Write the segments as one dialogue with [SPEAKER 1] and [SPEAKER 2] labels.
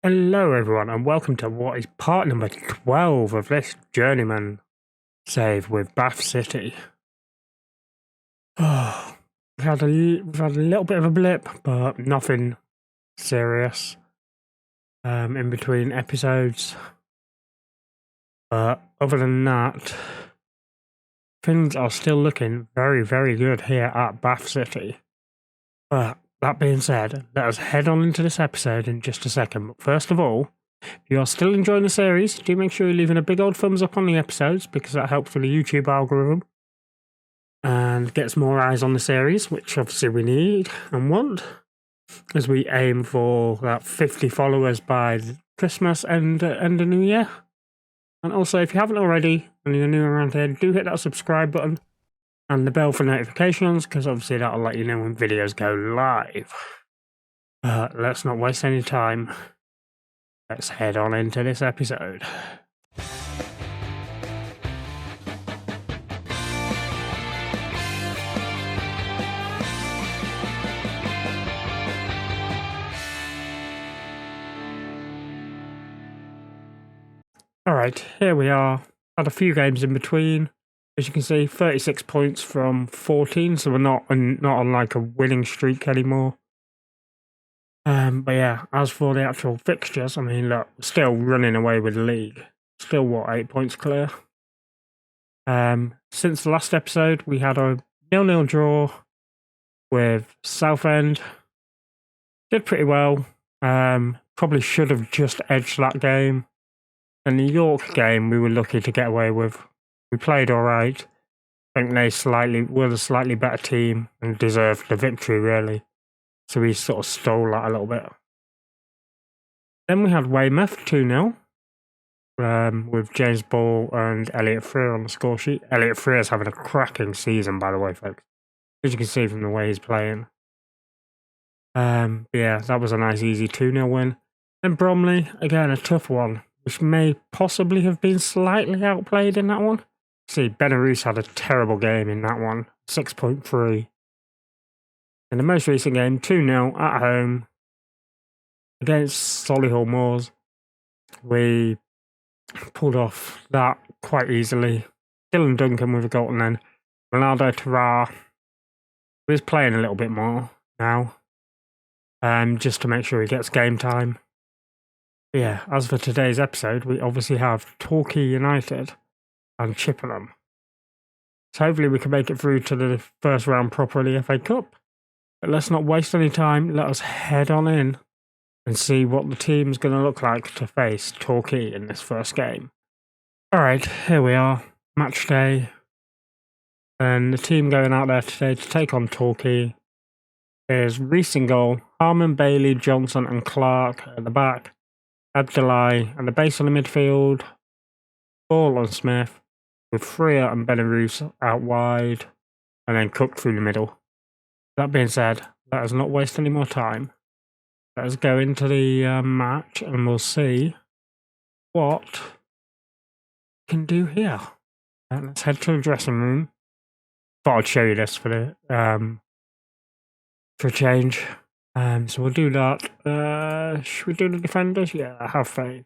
[SPEAKER 1] Hello everyone and welcome to what is part number 12 of this Journeyman save with Bath City. Oh, we've had a little bit of a blip, but nothing serious in between episodes. But other than that, things are still looking very, very good here at Bath City. But that being said, let us head on into this episode in just a second. But first of all, if you are still enjoying the series, do make sure you're leaving a big old thumbs up on the episodes because that helps with the YouTube algorithm and gets more eyes on the series, which obviously we need and want as we aim for that 50 followers by Christmas and the New Year. And also, if you haven't already and you're new around here, do hit that subscribe button and the bell for notifications, because obviously that'll let you know when videos go live. Let's not waste any time. Let's head on into this episode. Alright, here we are. Had a few games in between. As you can see, 36 points from 14, so we're not on like a winning streak anymore. But yeah, as for the actual fixtures, I mean, look, still running away with the league. Still, what, 8 points clear? Since the last episode, we had a 0-0 draw with Southend. Did pretty well. Probably should have just edged that game. And the York game, we were lucky to get away with. We played all right. I think they were the slightly better team and deserved the victory, really. So we sort of stole that a little bit. Then we had Weymouth 2-0 with James Ball and Elliot Freer on the score sheet. Elliot Freer is having a cracking season, by the way, folks. As you can see from the way he's playing. Yeah, that was a nice, easy 2-0 win. And Bromley, again, a tough one, which may possibly have been slightly outplayed in that one. See, Benarouz had a terrible game in that one, 6.3. In the most recent game, 2-0 at home against Solihull Moors. We pulled off that quite easily. Dylan Duncan with a goal, and then Ronaldo Terrar, who is playing a little bit more now, just to make sure he gets game time. But yeah, as for today's episode, we obviously have Torquay United and Chippenham. So hopefully we can make it through to the first round proper of the FA Cup. But let's not waste any time. Let us head on in and see what the team's going to look like to face Torquay in this first game. Alright, here we are. Match day. And the team going out there today to take on Torquay is Reese in goal, Harmon, Bailey, Johnson and Clark at the back, Abdullahi at the base of the midfield, Ball and Smith, with Freer and Benarouz out wide, and then Cook through the middle. That being said, let us not waste any more time. Let us go into the match and we'll see what we can do here. Let's head to the dressing room. Thought I'd show you this for the for a change. So we'll do that. Should we do the defenders? Yeah, have faith.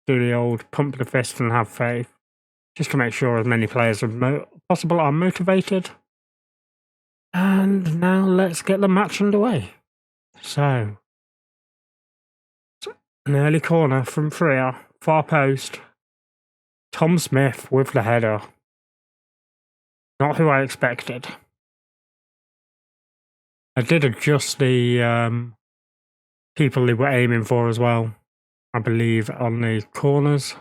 [SPEAKER 1] Do the old pump the fist and have faith, just to make sure as many players as possible are motivated. And now let's get the match underway. So, an early corner from Freer, far post. Tom Smith with the header. Not who I expected. I did adjust the people they were aiming for as well. I believe on the corners. I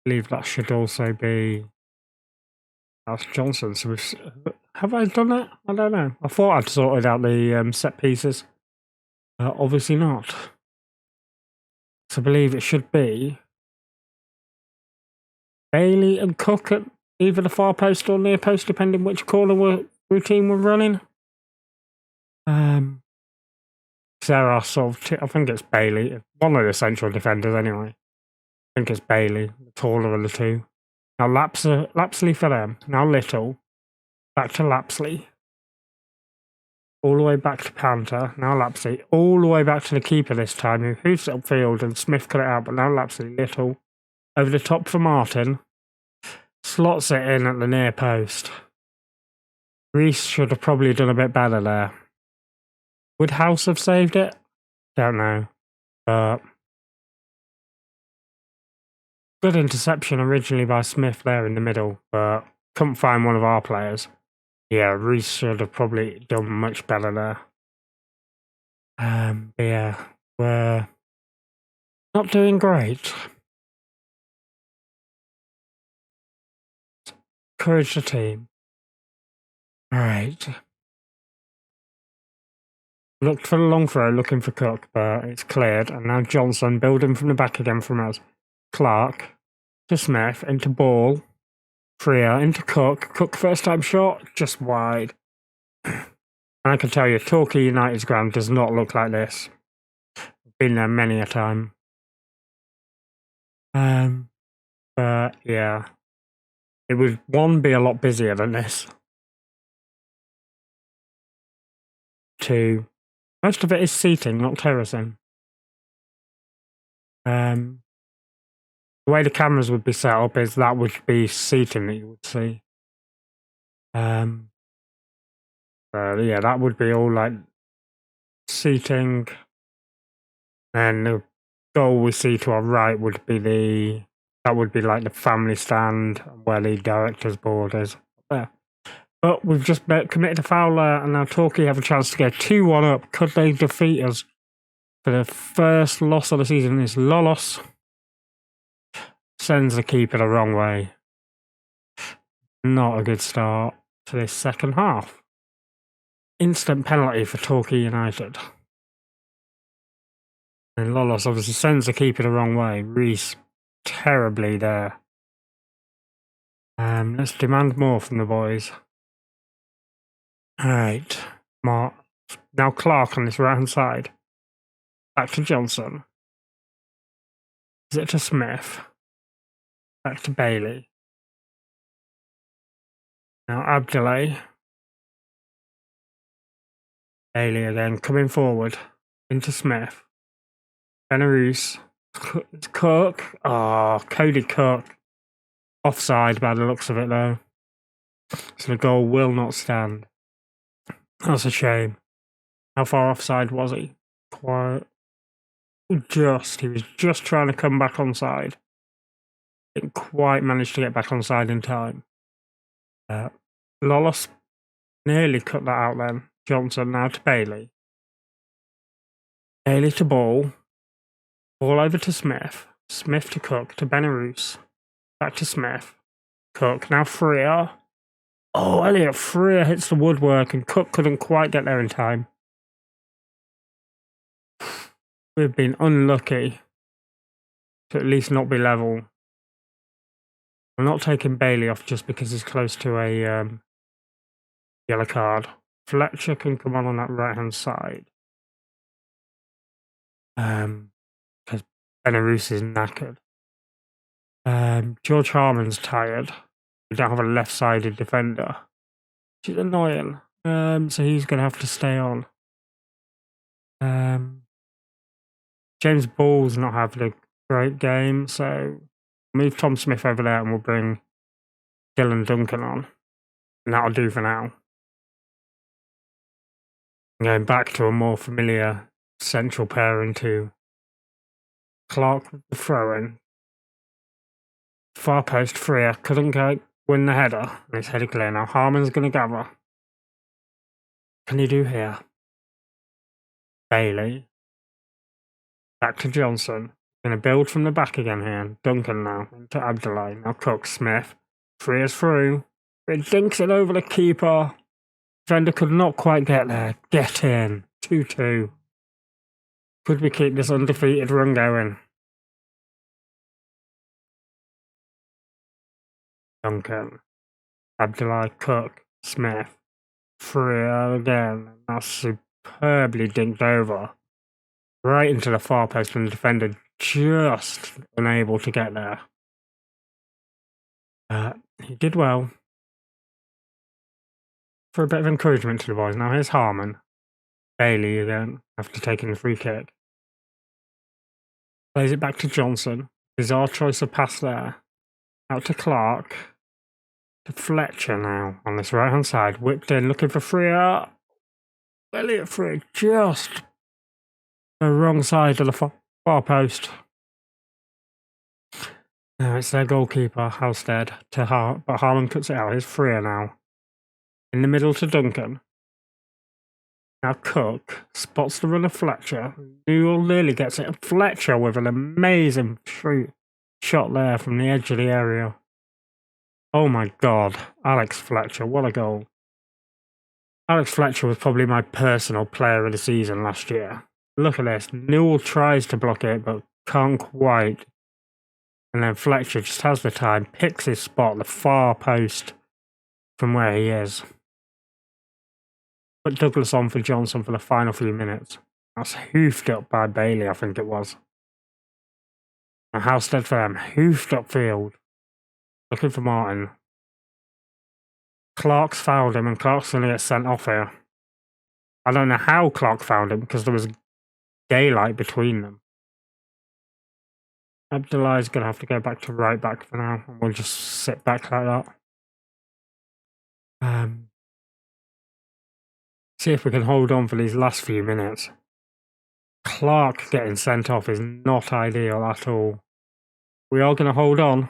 [SPEAKER 1] believe that should also be... That's Johnson. So have I done that? I don't know. I thought I'd sorted out the set pieces. Obviously not. So I believe it should be Bailey and Cook at either the far post or near post, depending which corner routine we're running. There are sort of I think it's Bailey. One of the central defenders anyway. I think it's Bailey, the taller of the two. Now Lapsley for them. Now Little. Back to Lapsley. all the way back to Panther. Now Lapsy, all the way back to the keeper this time, who hooves it upfield, and Smith cut it out, but now Lapsy, little over the top for Martin. Slots it in at the near post. Reese should have probably done a bit better there. Would House have saved it? Don't know. But good interception originally by Smith there in the middle, but couldn't find one of our players. Yeah, Reese should have probably done much better there. But yeah, we're not doing great. Encourage the team. Alright. Looked for the long throw, looking for Cook, but it's cleared. And now Johnson building from the back again from us. Clark to Smith, into Ball. Freer into Cook. Cook first time shot, just wide. And I can tell you, Torquay United's ground does not look like this. Been there many a time. But yeah. It would, one, be a lot busier than this. Two, most of it is seating, not terracing. The way the cameras would be set up is that would be seating that you would see. Yeah, that would be all like seating. And the goal we see to our right would be that would be like the family stand where the director's board is there. But we've just committed a foul there, and now Torquay have a chance to get 2-1 up. Could they defeat us for the first loss of the season? Is Lolos sends the keeper the wrong way. Not a good start to this second half. Instant penalty for Torquay United. And Lolos obviously sends the keeper the wrong way. Reese terribly there. Let's demand more from the boys. Alright. Now Clark on this right hand side. Back to Johnson. Is it to Smith? Back to Bailey. Now Abdullah. Bailey again coming forward. Into Smith. Benarouz. Cook. Oh, Cody Cook. Offside by the looks of it though. So the goal will not stand. That's a shame. How far offside was he? Quite. He was just trying to come back onside. Didn't quite manage to get back onside in time. Lolos nearly cut that out then. Johnson now to Bailey. Bailey to Ball. Ball over to Smith. Smith to Cook to Benarouz. Back to Smith. Cook. Now Freer. Oh, Elliot Freer hits the woodwork and Cook couldn't quite get there in time. We've been unlucky to at least not be level. I'm not taking Bailey off just because he's close to a yellow card. Fletcher can come on that right-hand side. Because Benarouz is knackered. George Harmon's tired. We don't have a left-sided defender, which is annoying. So he's going to have to stay on. James Ball's not having a great game, so move Tom Smith over there and we'll bring Dylan Duncan on. And that'll do for now. Going back to a more familiar central pairing to Clark with the throw-in. Far post Freer couldn't win the header, and it's headed clear now. Harmon's going to gather. Can he do here? Bailey. Back to Johnson. Going to build from the back again here. Duncan now into Abdullah. Now Cook, Smith. Freer's through. It dinks it over the keeper. Defender could not quite get there. Get in. 2-2. Could we keep this undefeated run going? Duncan. Abdullah, Cook, Smith. Freer again. That's superbly dinked over. Right into the far post and the defender just unable to get there. He did well. For a bit of encouragement to the boys. Now here's Harmon. Bailey again after taking the free kick. Plays it back to Johnson. Is our choice of pass there. Out to Clark. To Fletcher now on this right hand side. Whipped in, looking for Freer. Elliot Freer just the wrong side of the far post. Now it's their goalkeeper, Halstead, to Hart, but Harlan cuts it out. Here's Freer now. In the middle to Duncan. Now Cook spots the run of Fletcher. Newell nearly gets it. Fletcher with an amazing shot there from the edge of the area. Oh my God, Alex Fletcher, what a goal. Alex Fletcher was probably my personal player of the season last year. Look at this. Newell tries to block it, but can't quite. And then Fletcher just has the time, picks his spot, the far post from where he is. Put Douglas on for Johnson for the final few minutes. That's hoofed up by Bailey, I think it was. And Halstead for them, hoofed upfield. Looking for Martin. Clark's fouled him, and Clark's going to get sent off here. I don't know how Clark fouled him, because there was daylight between them. Abdullah's going to have to go back to right back for now, and we'll just sit back like that. See if we can hold on for these last few minutes. Clark getting sent off is not ideal at all. We are going to hold on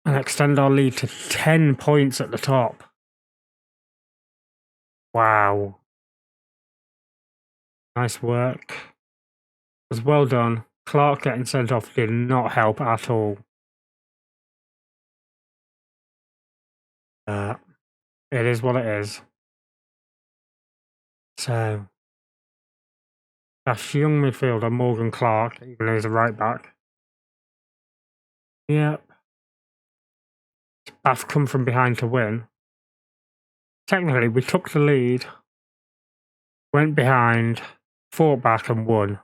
[SPEAKER 1] and extend our lead to 10 points at the top. Wow. Nice work. It was well done. Clark getting sent off did not help at all. It is what it is. So, that's young midfielder Morgan Clark, even though he's a right back. Yep. Bath come from behind to win. Technically, we took the lead, went behind, fought back and won.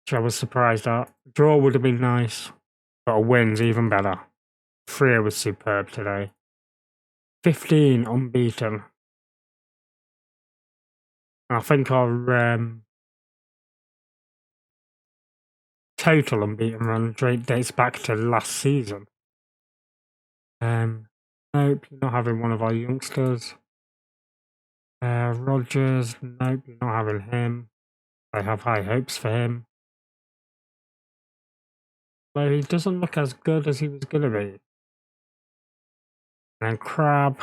[SPEAKER 1] Which I was surprised at. Draw would have been nice, but a win's even better. Freer was superb today. 15 unbeaten. I think our total unbeaten run dates back to last season. Nope, you're not having one of our youngsters. Rogers, nope, you're not having him. I have high hopes for him. Though he doesn't look as good as he was going to be. And then Crab,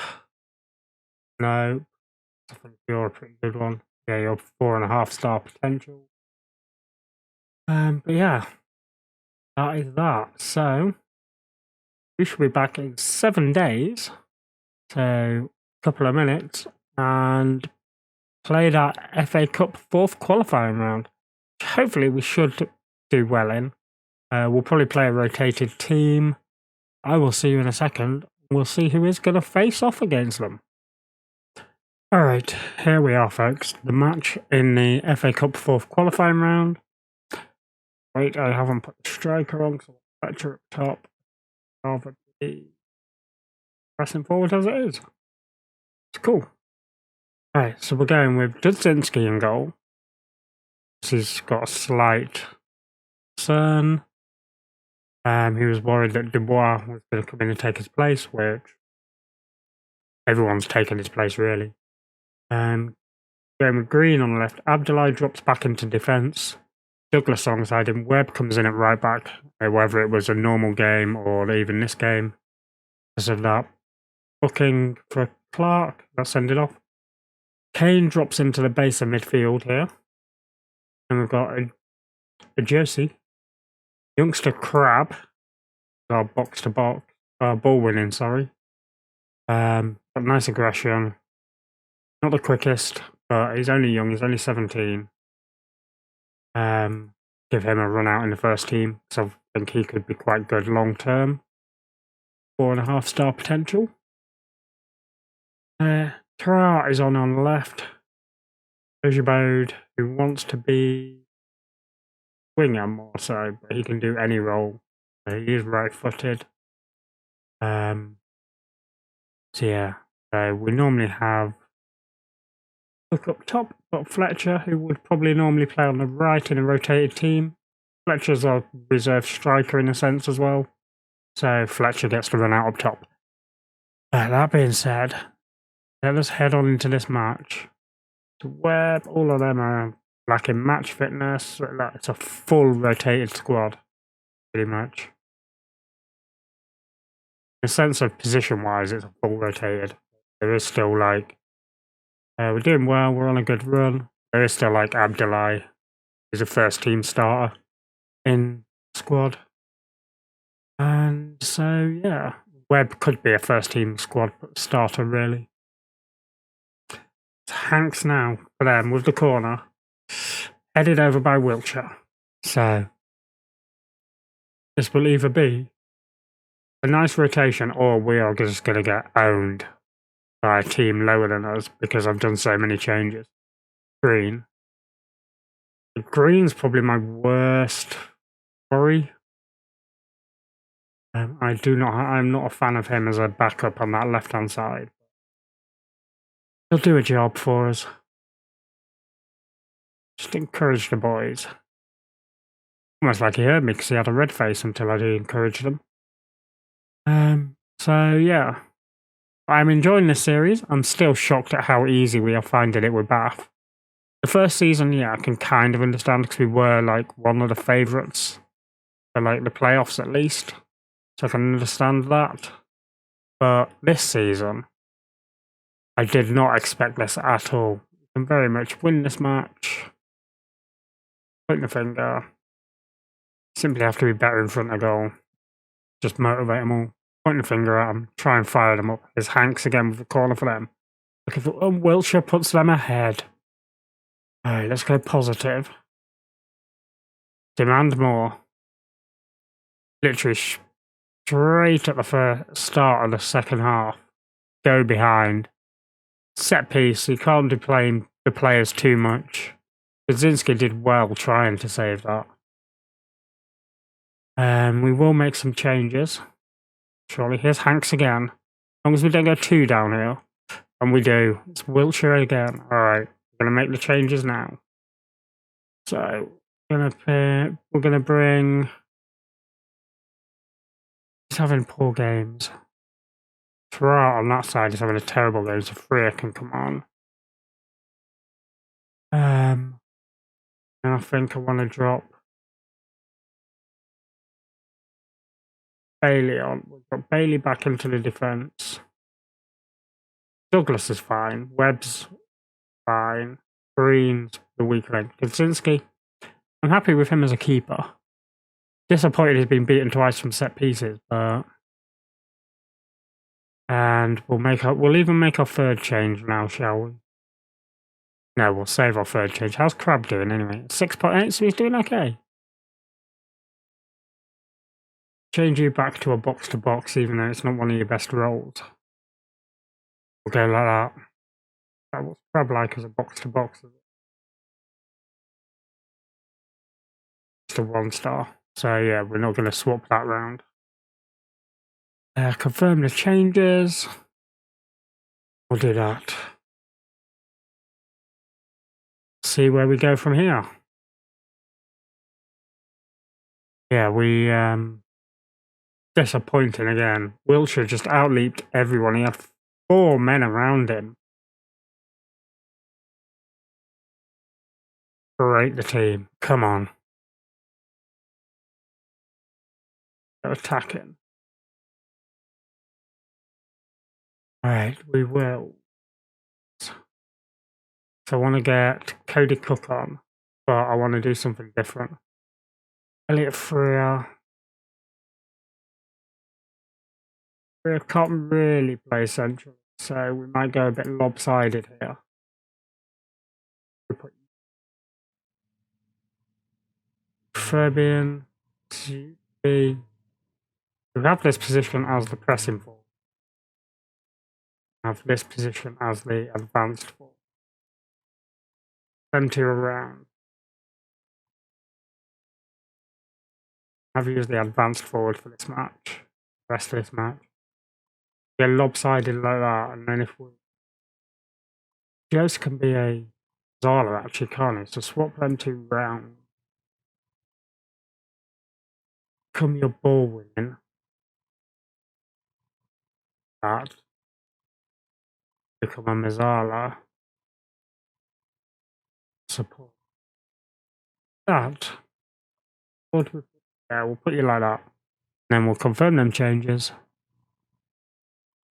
[SPEAKER 1] no. I think you're a pretty good one. Yeah, you're 4.5 star potential. But yeah, that is that. So, we should be back in 7 days. So, a couple of minutes. And play that FA Cup 4th qualifying round. Hopefully we should do well in. We'll probably play a rotated team. I will see you in a second. We'll see who is going to face off against them. Alright, here we are, folks. The match in the FA Cup 4th qualifying round. Wait, I haven't put the striker on, so Fletcher up top. Rather be pressing forward as it is. It's cool. Alright, so we're going with Dudzinski in goal. He's got a slight concern. He was worried that Dubois was going to come in and take his place, which everyone's taken his place, really. Going with Green on the left. Abdullah drops back into defence. Douglas alongside him. Webb comes in at right back, whether it was a normal game or even this game. Because of that. Booking for Clark. That's ended off. Kane drops into the base of midfield here. And we've got a Josie. Youngster Crab. Our box to box. Ball winning, sorry. But nice aggression. Not the quickest, but he's only young. He's only 17. Give him a run out in the first team. So I think he could be quite good long term. 4.5 star potential. Tarat is on the left. Ojibode, who wants to be winger more so, but he can do any role. He is right-footed. So yeah, we normally have Look up top, got Fletcher, who would probably normally play on the right in a rotated team. Fletcher's a reserve striker in a sense as well, so Fletcher gets to run out up top. That being said, let us head on into this match. Webb, all of them are lacking match fitness. It's a full rotated squad, pretty much. In a sense of position-wise, it's a full rotated. There is still like, we're doing well, we're on a good run. There is still like Abdullah, who's a first team starter in squad. And so, yeah, Webb could be a first team squad starter, really. It's Hanks now for them with the corner, headed over by Wiltshire. So, this will either be a nice rotation or we are just going to get owned by a team lower than us because I've done so many changes. Green. Green's probably my worst worry. I'm not a fan of him as a backup on that left-hand side. He'll do a job for us. Just encourage the boys. Almost like he heard me because he had a red face until I did encourage them. So yeah, I'm enjoying this series. I'm still shocked at how easy we are finding it with Bath. The first season, yeah, I can kind of understand because we were like one of the favourites for like the playoffs at least. So I can understand that. But this season, I did not expect this at all. We can very much win this match. Point the finger. Simply have to be better in front of goal. Just motivate them all. Point the finger at them. Try and fire them up. There's Hanks again with the corner for them. Looking for Wiltshire puts them ahead. Alright, let's go positive. Demand more. Literally straight at the first start of the second half. Go behind. Set piece. You can't deplay the players too much. Kaczynski did well trying to save that. We will make some changes. Surely. Here's Hanks again. As long as we don't go too downhill. And we do. It's Wiltshire again. Alright. We're going to make the changes now. So, we're going to bring... He's having poor games. Farrar on that side is having a terrible game, so Freer can come on. And I think I want to drop Bailey on. We've got Bailey back into the defence. Douglas is fine. Webb's fine. Green's the weak link. Kaczynski, I'm happy with him as a keeper. Disappointed he's been beaten twice from set pieces, but... And we'll even make our third change now, shall we? No, we'll save our third change. How's Crab doing anyway? 6.8, so he's doing okay. Change you back to a box-to-box, even though it's not one of your best roles. We'll go like that. What's Crab like as a box-to-box? Just a 1-star. So yeah, we're not going to swap that round. Confirm the changes. We'll do that. See where we go from here. Yeah, we disappointing again. Wiltshire just outleaped everyone. He had 4 men around him. Break the team. Come on. They're attacking. Alright, we will. So I want to get Cody Cook on, but I want to do something different. Elliot Freer. Freer can't really play central, so we might go a bit lopsided here. Fabian to be. We have this position as the pressing forward. Have this position as the advanced forward. Them two around. Have used the advanced forward for this match. The rest of this match. Get lopsided like that, and then if we Jace can be a Zala actually, can't it? So swap them 2 rounds. Become your ball winning. That. Become a Mizala. Support. That. Yeah, we'll put you like that. Then we'll confirm them changes.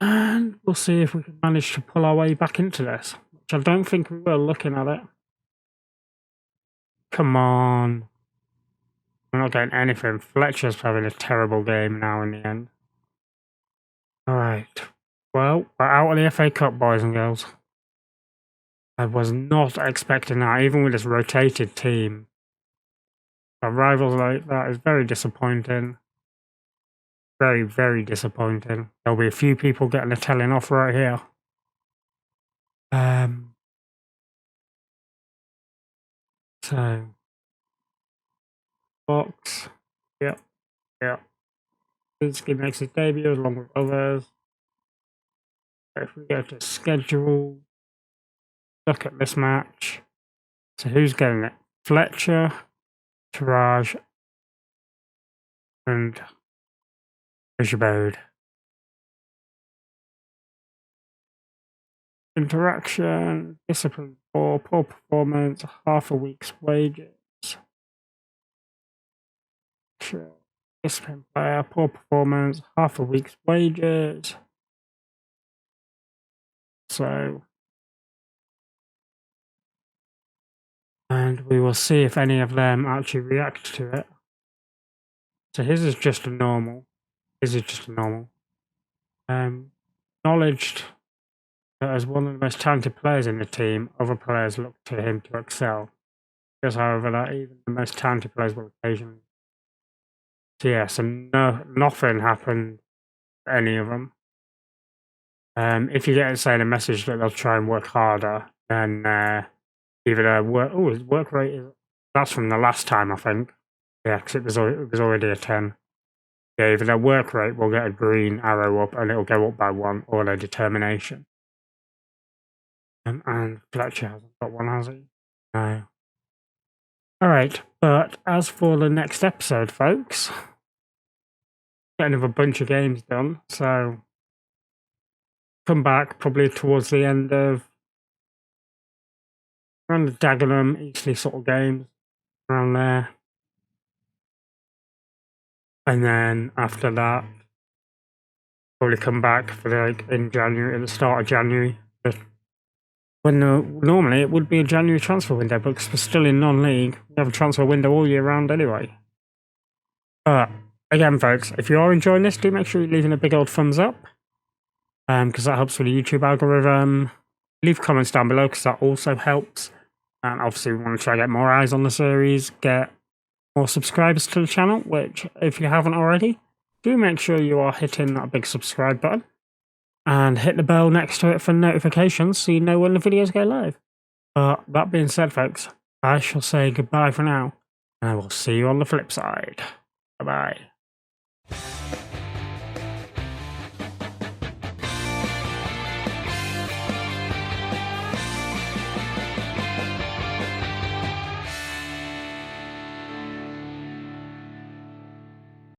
[SPEAKER 1] And we'll see if we can manage to pull our way back into this. Which I don't think we will, looking at it. Come on. We're not getting anything. Fletcher's having a terrible game now in the end. Alright. Well, we're out of the FA Cup, boys and girls. I was not expecting that, even with this rotated team. Our rivals like that is very disappointing. Very, very disappointing. There'll be a few people getting a telling off right here. So box. Yep. He makes his debut along with others. If we go to schedule, look at this match. So who's getting it? Fletcher, Taraj, and Rijabode. Interaction, discipline 4, poor performance, half a week's wages. Discipline player, poor performance, half a week's wages. So, and we will see if any of them actually react to it. So his is just a normal. Acknowledged that as one of the most talented players in the team, other players look to him to excel. Because, however, that even the most talented players will occasionally. So yeah, so nothing happened to any of them. If you get saying a message that they'll try and work harder, then either their his work rate is, that's from the last time, I think. Yeah, because it was already a 10. Yeah, either their work rate will get a green arrow up and it'll go up by 1, or their determination. And Fletcher hasn't got one, has he? No. Alright, but as for the next episode, folks, getting a bunch of games done, so come back probably towards the end of around the Dagenham, Eastleigh sort of games, around there. And then after that, probably come back for in January, at the start of January. When normally it would be a January transfer window, but because we're still in non-league, we have a transfer window all year round anyway. But again, folks, if you are enjoying this, do make sure you're leaving a big old thumbs up, because that helps with the YouTube algorithm. Leave comments down below because that also helps. And obviously, we want to try to get more eyes on the series, get more subscribers to the channel. Which, if you haven't already, do make sure you are hitting that big subscribe button. And hit the bell next to it for notifications so you know when the videos go live. But that being said, folks, I shall say goodbye for now. And I will see you on the flip side. Bye-bye.